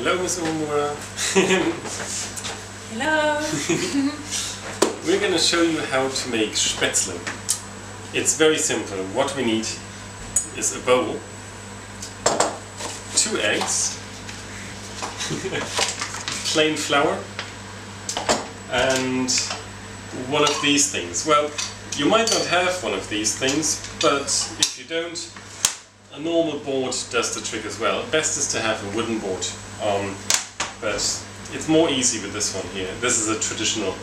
Hello, Miss Omura. Hello. We're going to show you how to make Spaetzle. It's very simple. What we need is a bowl, 2 eggs, plain flour, and one of these things. Well, you might not have one of these things, but if you don't, a normal board does the trick as well. Best is to have a wooden board, but it's more easy with this one here. This is a traditional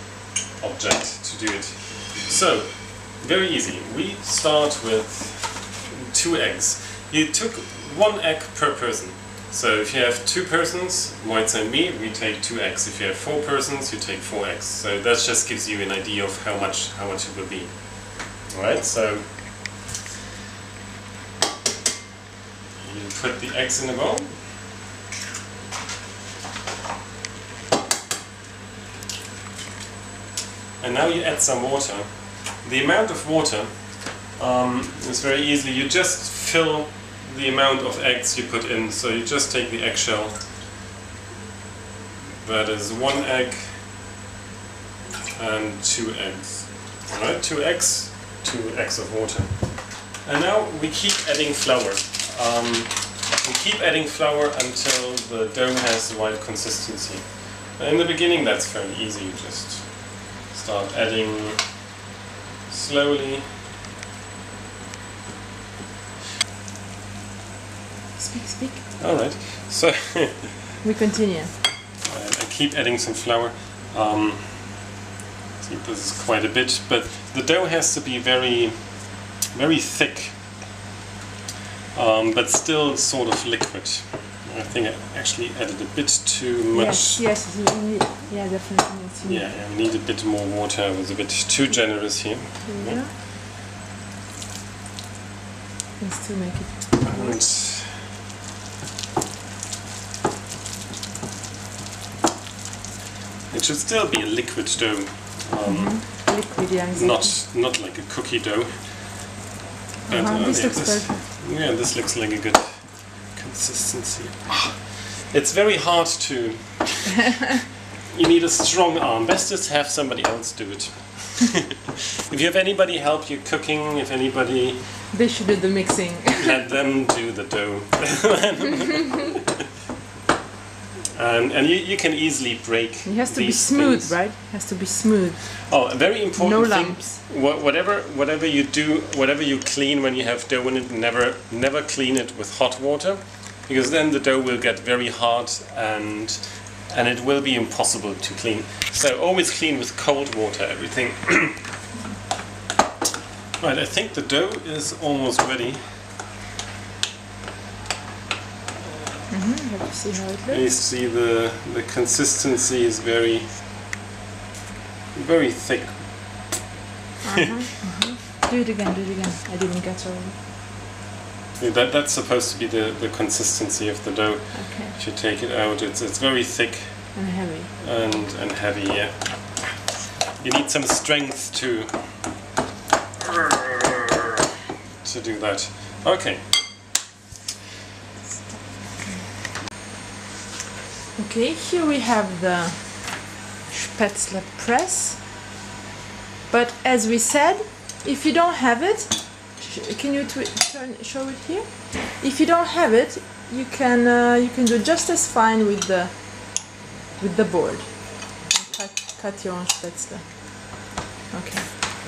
object to do it. So, very easy. We start with 2 eggs. You took 1 egg per person. So if you have 2 persons, Moitz and me, we take 2 eggs. If you have 4 persons, you take 4 eggs. So that just gives you an idea of how much it will be. Alright, so you put the eggs in the bowl. And now you add some water. The amount of water is very easy. You just fill the amount of eggs you put in. So you just take the eggshell. That is 1 egg and 2 eggs. Alright, 2 eggs, 2 eggs of water. And now we keep adding flour. We keep adding flour until the dough has the right consistency. In the beginning that's fairly easy. You just start adding slowly. Speak. Alright, so we continue. I keep adding some flour. See, this is quite a bit, but the dough has to be very, very thick, but still sort of liquid. I think I actually added a bit too much. Yes, you need, yeah, definitely. Yeah, I need a bit more water. I was a bit too generous here. Yeah. And still make it. And it should still be a liquid dough. Liquid, yeah, exactly. Not like a cookie dough. But, This looks perfect. Yeah, this looks like a good consistency. It's very hard to... You need a strong arm. Best is to have somebody else do it. If you have anybody help you cooking, if anybody... They should do the mixing. Let them do the dough. And you can easily break. It has to be these smooth, things. right? It has to be smooth. Oh, a very important No thing. lumps. Whatever you do, whatever you clean when you have dough in it, never clean it with hot water, because then the dough will get very hard and it will be impossible to clean. So always clean with cold water everything. Right, I think the dough is almost ready. Have to see how it looks. You see the consistency is very thick. Do it again. I didn't get all. Yeah, that's supposed to be the consistency of the dough. Okay. If you take it out, it's very thick And heavy. and heavy. Yeah. You need some strength to do that. Okay. Okay, here we have the Spaetzle press. But as we said, if you don't have it, can you show it here? If you don't have it, you can do just as fine with the board. Cut your own Spaetzle. Okay.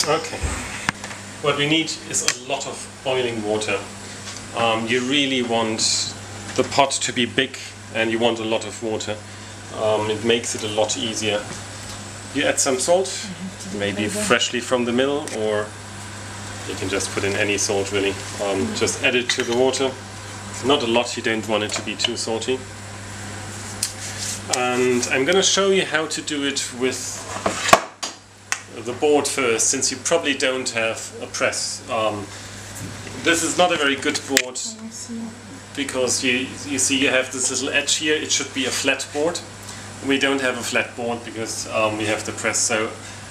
Okay. What we need is a lot of boiling water. You really want the pot to be big, and you want a lot of water. It makes it a lot easier. You add some salt, maybe freshly from the mill, or you can just put in any salt really. Just add it to the water. Not a lot, you don't want it to be too salty. And I'm going to show you how to do it with the board first, since you probably don't have a press. This is not a very good board, because you see you have this little edge here. It should be a flat board. We don't have a flat board because we have the press, so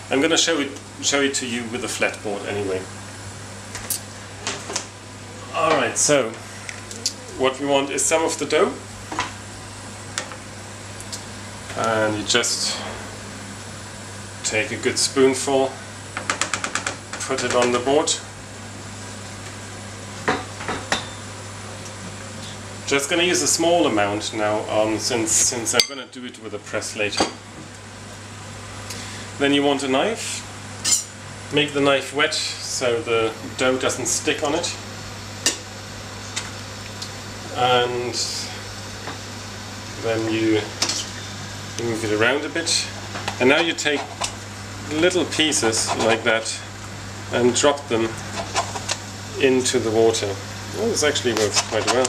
I'm going to show it to you with a flat board anyway. Alright, so what we want is some of the dough. and you just take a good spoonful, put it on the board. Just going to use a small amount now, since I'm going to do it with a press later. Then you want a knife. Make the knife wet so the dough doesn't stick on it. And then you move it around a bit. And now you take little pieces like that and drop them into the water. Well, this actually works quite well.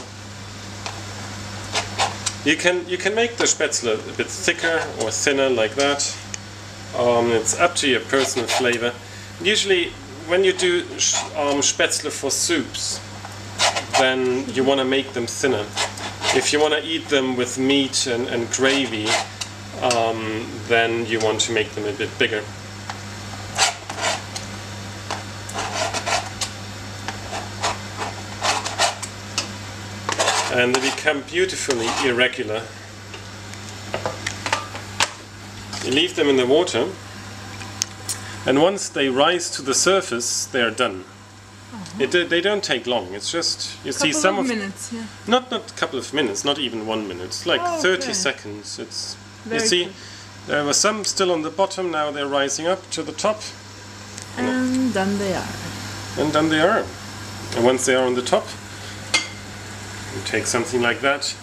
You can make the Spaetzle a bit thicker or thinner like that. It's up to your personal flavor. Usually when you do Spaetzle for soups, then you want to make them thinner. If you want to eat them with meat and gravy, then you want to make them a bit bigger. And they become beautifully irregular. You leave them in the water, and once they rise to the surface, they are done. They don't take long. It's just, you see, some of minutes, yeah. Not a couple of minutes, not even 1 minute. It's like 30 seconds. It's you see, there were some still on the bottom. Now they're rising up to the top. And done they are. And done they are. And once they are on the top, you take something like that.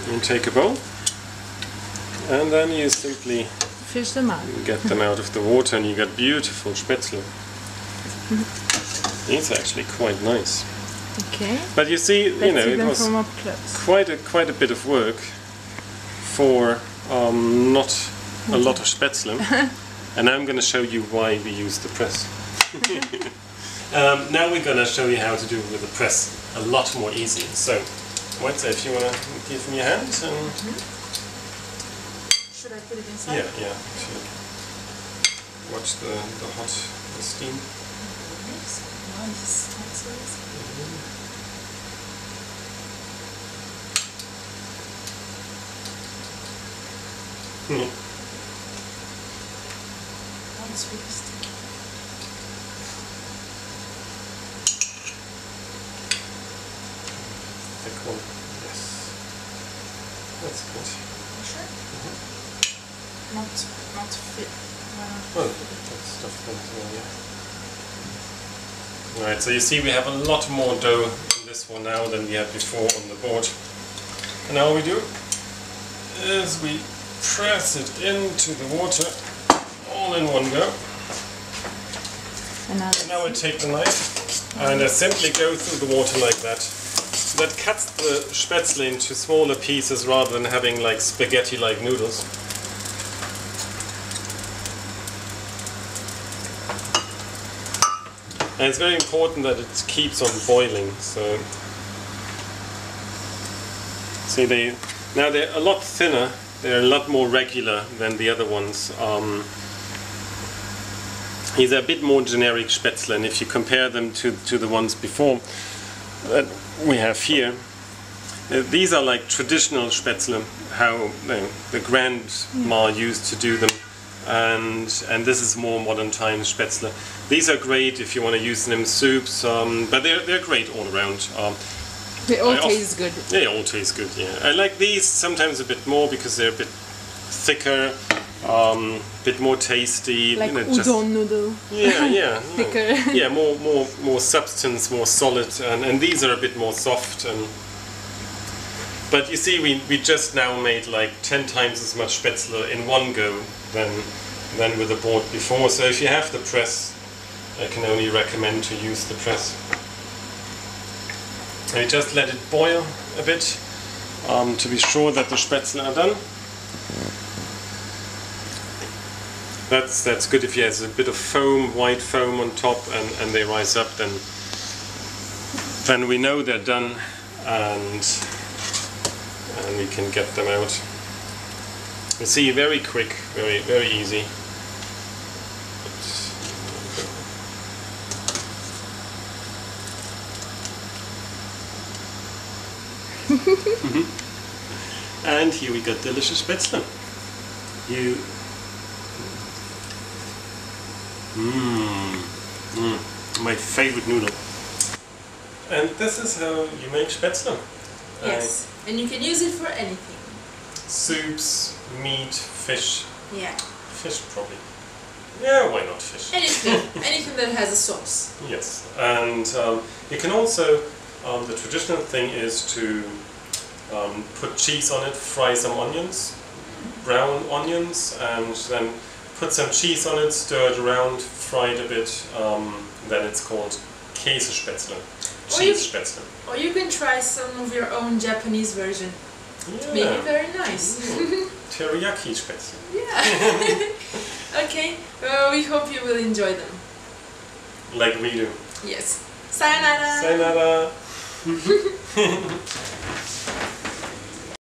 You take a bowl, and then you simply fish them out. Get them out of the water, and you get beautiful Spaetzle. It's actually quite nice. Okay. But you see, you know, it was from up close. quite a bit of work for not a lot of Spaetzle. And I'm going to show you why we use the press. Now we're going to show you how to do it with the press a lot more easy. So, White, if you want to give me a hand. And should I put it inside? Yeah. Watch the hot steam. Nice. That's really sticky. Thick one, yes. That's good. Sure? Not fit. Well, that's stuff yeah. Alright, so you see we have a lot more dough in this one now than we had before on the board. And now what we do is we press it into the water all in one go. And now I take the knife and I simply go through the water like that. That cuts the Spaetzle into smaller pieces rather than having like spaghetti-like noodles. And it's very important that it keeps on boiling. So, see, now they're a lot thinner. They're a lot more regular than the other ones. These are a bit more generic Spaetzle, and if you compare them to the ones before that we have here, these are like traditional Spaetzle, how the grandma used to do them. And this is more modern times Spaetzle. These are great if you want to use them in soups, but they're great all around. They all taste good. They all taste good, yeah. I like these sometimes a bit more because they're a bit thicker, a bit more tasty. Like udon noodle. Yeah. Thicker. Yeah, more substance, more solid, and these are a bit more soft. But you see, we just now made like 10 times as much Spaetzle in one go than with the board before. So if you have the press, I can only recommend to use the press. And you just let it boil a bit to be sure that the Spaetzle are done. That's good if there's a bit of foam, white foam on top, and they rise up. Then we know they're done, and we can get them out. You see, very quick, very easy. And here we got delicious Spaetzle. My favorite noodle. And this is how you make Spaetzle. Yes, and you can use it for anything. Soups, meat, fish. Yeah. Fish probably. Yeah, why not fish? Anything, anything that has a sauce. Yes, and you can also, the traditional thing is to put cheese on it, fry some onions, brown onions, and then put some cheese on it, stir it around, fry it a bit, then it's called Käsespätzle, cheese Spätzle. Or you can try some of your own Japanese version. Yeah. Maybe very nice. Teriyaki Spätzle. Yeah. Okay, well, we hope you will enjoy them. Like we do. Yes. Sayonara! Sayonara!